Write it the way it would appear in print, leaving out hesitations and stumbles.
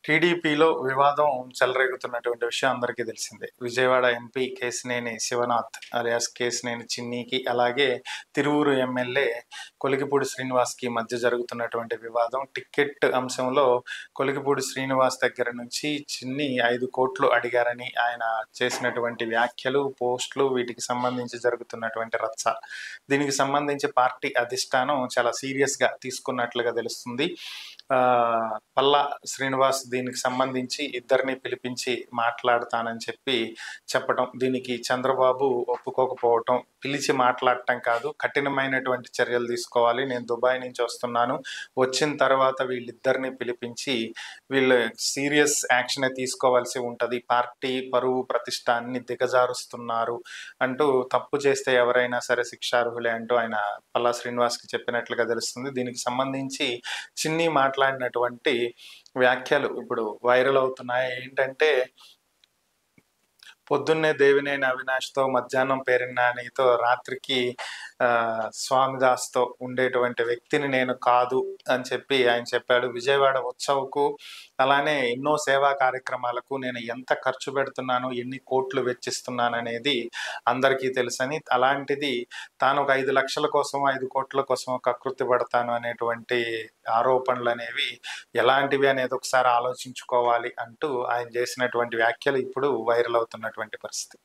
టీడీపీలో వివాదం చెలరేగుతున్నటువంటి విషయం అందరికీ తెలిసిందే. విజయవాడ ఎంపీ కేశినేని శివనాథ్ అలియాస్ కేశినేని చిన్నికి, అలాగే తిరువూరు ఎమ్మెల్యే కొలికిపూడి శ్రీనివాస్‌కి మధ్య జరుగుతున్నటువంటి వివాదం. టికెట్ అంశంలో కొలికిపూడి శ్రీనివాస్ దగ్గర నుంచి చిన్ని 5,00,00,000 అడిగారని ఆయన చేసినటువంటి వ్యాఖ్యలు, పోస్టులు, వీటికి సంబంధించి జరుగుతున్నటువంటి రచ్చ. దీనికి సంబంధించి పార్టీ అధిష్టానం చాలా సీరియస్‌గా తీసుకున్నట్లుగా తెలుస్తుంది. పల్లా శ్రీనివాస్ దీనికి సంబంధించి ఇద్దరిని పిలిపించి మాట్లాడతానని చెప్పడం, దీనికి చంద్రబాబు ఒప్పుకోకపోవటం, పిలిచి మాట్లాడటం కాదు, కఠినమైనటువంటి చర్యలు తీసుకోవాలి, నేను దుబాయ్ నుంచి వస్తున్నాను, వచ్చిన తర్వాత వీళ్ళిద్దరిని పిలిపించి వీళ్ళు సీరియస్ యాక్షన్ తీసుకోవాల్సి ఉంటుంది, పార్టీ పరువు ప్రతిష్ట అన్ని దిగజారుస్తున్నారు అంటూ, తప్పు చేస్తే ఎవరైనా సరే శిక్షార్హులే అంటూ ఆయన పల్లా శ్రీనివాస్కి చెప్పినట్లుగా తెలుస్తుంది. దీనికి సంబంధించి చిన్ని మాట్లాడినటువంటి వ్యాఖ్యలు ఇప్పుడు వైరల్ అవుతున్నాయి. ఏంటంటే, పొద్దున్నే దేవినేని అవినాష్‌తో, మధ్యాహ్నం పేర్ని నానితో, రాత్రికి స్వామిదాస్‌తో ఉండేటువంటి వ్యక్తిని నేను కాదు అని ఆయన చెప్పాడు. విజయవాడ ఉత్సవ్‌కు, అలానే ఎన్నో సేవా కార్యక్రమాలకు నేను ఎంత ఖర్చు పెడుతున్నాను, ఎన్ని కోట్లు వెచ్చిస్తున్నాననేది అందరికీ తెలుసని, అలాంటిది తాను ఒక 5,00,000 కోసం, 5,00,00,000 కోసం కకృతి పడతాను అనేటువంటి ఆరోపణలనేవి ఎలాంటివి అనేది ఒకసారి ఆలోచించుకోవాలి అంటూ ఆయన చేసినటువంటి వ్యాఖ్యలు ఇప్పుడు వైరల్ అవుతున్నటువంటి పరిస్థితి.